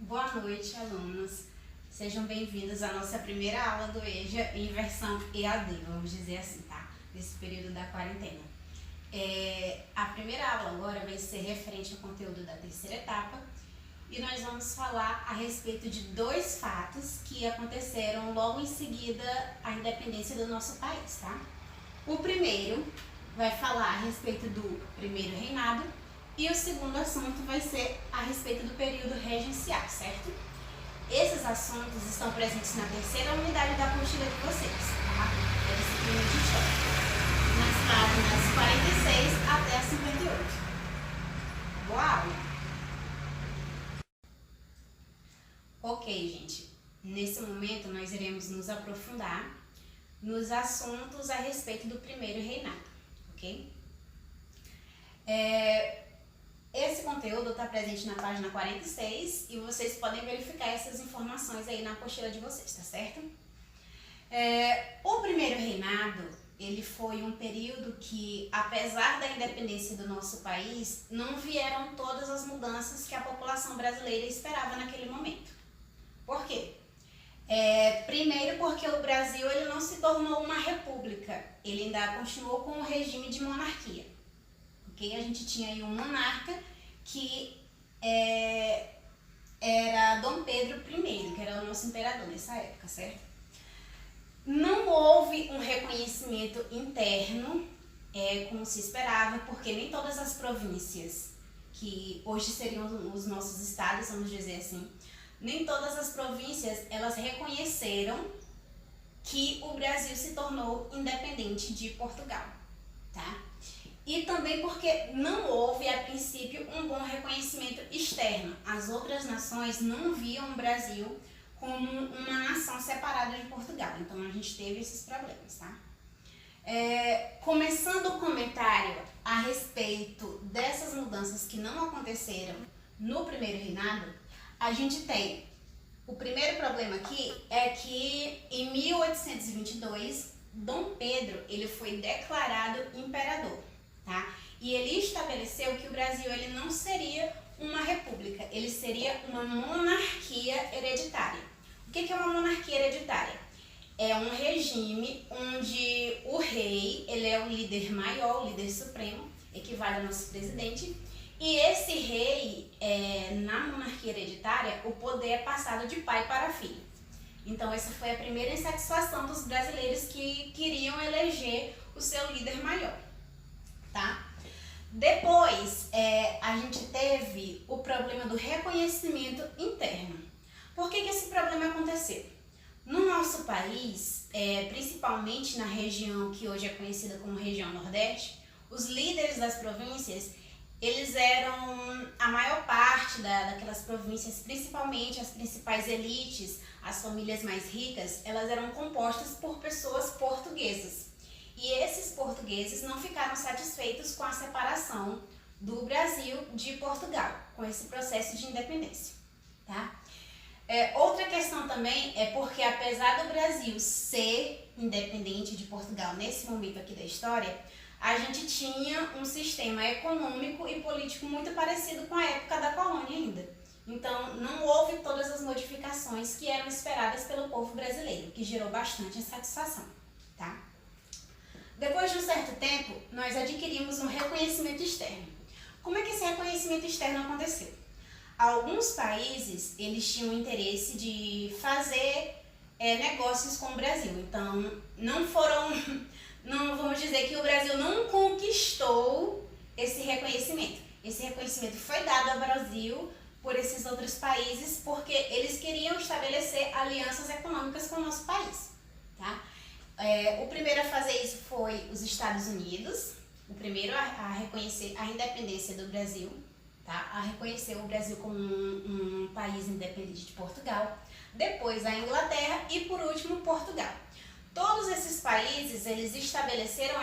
Boa noite, alunos. Sejam bem-vindos à nossa primeira aula do EJA em versão EAD, vamos dizer assim, tá? Nesse período da quarentena. A primeira aula agora vai ser referente ao conteúdo da terceira etapa e nós vamos falar a respeito de dois fatos que aconteceram logo em seguida à independência do nosso país, tá? O primeiro vai falar a respeito do primeiro reinado e o segundo assunto vai ser a respeito do período regencial, certo? Esses assuntos estão presentes na terceira unidade da apostila de vocês, tá? É disciplina de história, nas páginas 46 até a 58. Boa aula! Ok, gente. Nesse momento nós iremos nos aprofundar nos assuntos a respeito do primeiro reinado, ok? Esse conteúdo está presente na página 46 e vocês podem verificar essas informações aí na apostila de vocês, tá certo? O primeiro reinado, ele foi um período que, apesar da independência do nosso país, não vieram todas as mudanças que a população brasileira esperava naquele momento. Por quê? Primeiro porque o Brasil ele não se tornou uma república, ele ainda continuou com o regime de monarquia. Okay? A gente tinha aí um monarca que era Dom Pedro I, que era o nosso imperador nessa época, certo? Não houve um reconhecimento interno, como se esperava, porque nem todas as províncias, que hoje seriam os nossos estados, vamos dizer assim, nem todas as províncias elas reconheceram que o Brasil se tornou independente de Portugal, tá? E também porque não houve, a princípio, um bom reconhecimento externo. As outras nações não viam o Brasil como uma nação separada de Portugal. Então, a gente teve esses problemas, tá? Começando o comentário a respeito dessas mudanças que não aconteceram no primeiro reinado, a gente tem o primeiro problema aqui é que em 1822, Dom Pedro ele foi declarado imperador. Tá? E ele estabeleceu que o Brasil ele não seria uma república, ele seria uma monarquia hereditária. O que é uma monarquia hereditária? É um regime onde o rei ele é o líder maior, o líder supremo, equivale ao nosso presidente, e esse rei, na monarquia hereditária, o poder é passado de pai para filho. Então essa foi a primeira insatisfação dos brasileiros que queriam eleger o seu líder maior. Tá? Depois, a gente teve o problema do reconhecimento interno. Por que esse problema aconteceu? No nosso país, principalmente na região que hoje é conhecida como região Nordeste, os líderes das províncias, eles eram a maior parte daquelas províncias, principalmente as principais elites, as famílias mais ricas, elas eram compostas por pessoas portuguesas. E esses portugueses não ficaram satisfeitos com a separação do Brasil de Portugal, com esse processo de independência. Tá? Outra questão também é porque, apesar do Brasil ser independente de Portugal nesse momento aqui da história, a gente tinha um sistema econômico e político muito parecido com a época da colônia ainda. Então, não houve todas as modificações que eram esperadas pelo povo brasileiro, que gerou bastante insatisfação. Tá? Depois de um certo tempo, nós adquirimos um reconhecimento externo. Como é que esse reconhecimento externo aconteceu? Alguns países, eles tinham interesse de fazer negócios com o Brasil. Então, não vamos dizer que o Brasil não conquistou esse reconhecimento. Esse reconhecimento foi dado ao Brasil por esses outros países porque eles queriam estabelecer alianças econômicas com o nosso país, tá? O primeiro a fazer isso foi os Estados Unidos, o primeiro a reconhecer a independência do Brasil, tá? A reconhecer o Brasil como um país independente de Portugal, depois a Inglaterra e por último Portugal. Todos esses países eles estabeleceram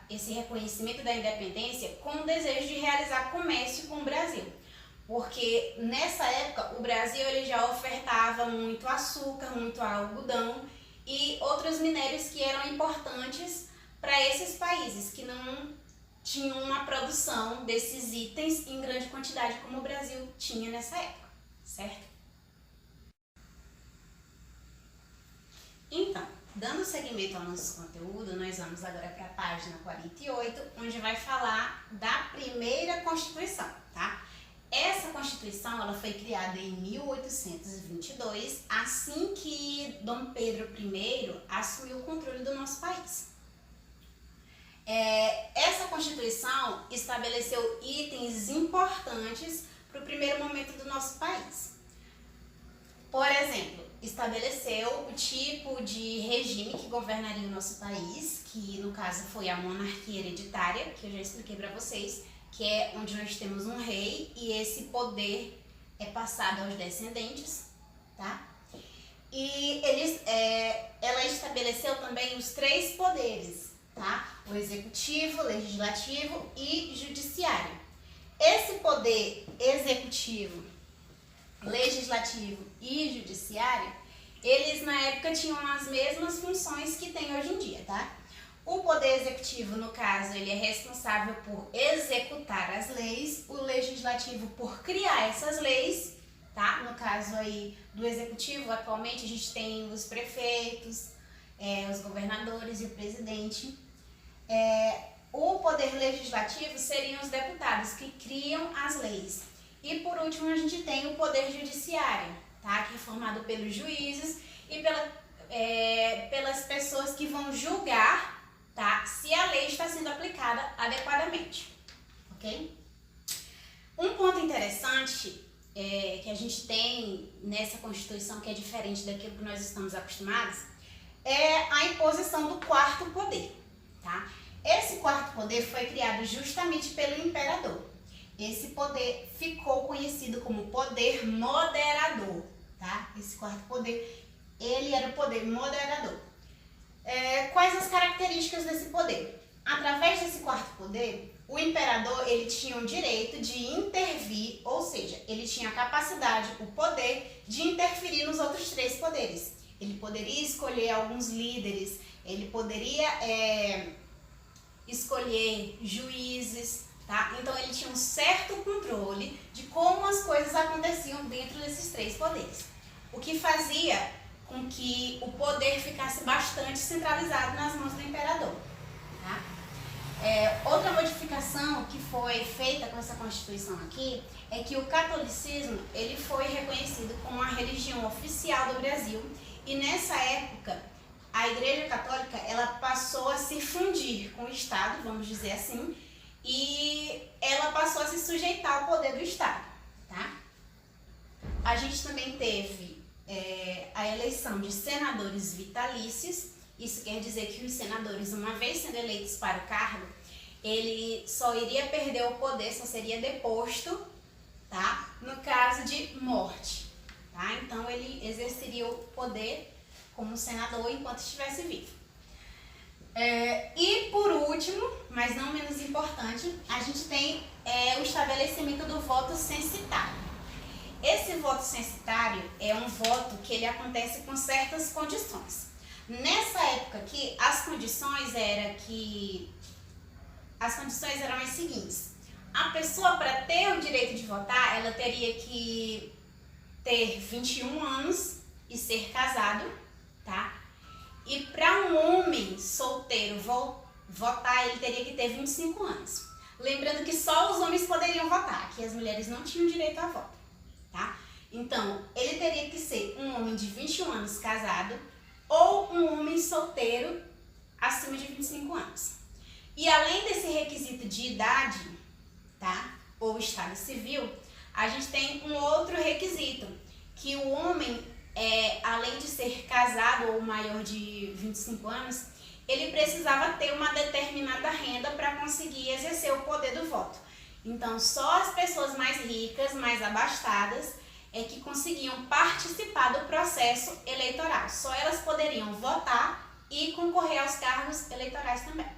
esse reconhecimento da independência com o desejo de realizar comércio com o Brasil, porque nessa época o Brasil ele já ofertava muito açúcar, muito algodão e outros minérios que eram importantes para esses países que não tinham uma produção desses itens em grande quantidade como o Brasil tinha nessa época, certo? Então, dando seguimento ao nosso conteúdo, nós vamos agora para a página 48, onde vai falar da primeira Constituição, tá? Essa Constituição ela foi criada em 1822, assim que Dom Pedro I assumiu o controle do nosso país. Essa Constituição estabeleceu itens importantes para o primeiro momento do nosso país. Por exemplo, estabeleceu o tipo de regime que governaria o nosso país, que no caso foi a monarquia hereditária, que eu já expliquei para vocês, que é onde nós temos um rei e esse poder é passado aos descendentes, tá? E ela estabeleceu também os 3 poderes, tá? O executivo, legislativo e judiciário. Esse poder executivo, legislativo e judiciário, eles na época tinham as mesmas funções que tem hoje em dia, tá? O poder executivo, no caso, ele é responsável por executar as leis, o legislativo por criar essas leis, tá? No caso aí do executivo, atualmente a gente tem os prefeitos, os governadores e o presidente. O poder legislativo seriam os deputados que criam as leis. E por último a gente tem o poder judiciário, tá? Que é formado pelos juízes e pelas pessoas que vão julgar, tá? Se a lei está sendo aplicada adequadamente, ok? Um ponto interessante que a gente tem nessa Constituição, que é diferente daquilo que nós estamos acostumados, é a imposição do 4º poder, tá? Esse 4º poder foi criado justamente pelo imperador. Esse poder ficou conhecido como poder moderador, tá? Esse 4º poder, ele era o poder moderador. Quais as características desse poder? Através desse 4º poder, o imperador ele tinha o direito de intervir, ou seja, ele tinha a capacidade, o poder de interferir nos outros 3 poderes. Ele poderia escolher alguns líderes, ele poderia escolher juízes, tá? Então ele tinha um certo controle de como as coisas aconteciam dentro desses 3 poderes, o que fazia com que o poder ficasse bastante centralizado nas mãos do imperador, tá? Outra modificação que foi feita com essa Constituição aqui é que o catolicismo ele foi reconhecido como a religião oficial do Brasil e nessa época a Igreja Católica ela passou a se fundir com o Estado, vamos dizer assim, e ela passou a se sujeitar ao poder do Estado, tá? A gente também teve a eleição de senadores vitalícios. Isso quer dizer que os senadores, uma vez sendo eleitos para o cargo, ele só iria perder o poder, só seria deposto, tá? No caso de morte, tá? Então ele exerceria o poder como senador enquanto estivesse vivo. E por último, mas não menos importante, a gente tem o estabelecimento do voto censitário. Esse voto censitário é um voto que ele acontece com certas condições. Nessa época aqui, as condições eram as seguintes. A pessoa, para ter o direito de votar, ela teria que ter 21 anos e ser casado, tá? E para um homem solteiro votar, ele teria que ter 25 anos. Lembrando que só os homens poderiam votar, que as mulheres não tinham direito a voto, tá? Então, ele teria que ser um homem de 21 anos casado ou um homem solteiro acima de 25 anos. E além desse requisito de idade, tá? Ou estado civil, a gente tem um outro requisito, que o homem, além de ser casado ou maior de 25 anos, ele precisava ter uma determinada renda para conseguir exercer o poder do voto. Então, só as pessoas mais ricas, mais abastadas, é que conseguiam participar do processo eleitoral. Só elas poderiam votar e concorrer aos cargos eleitorais também.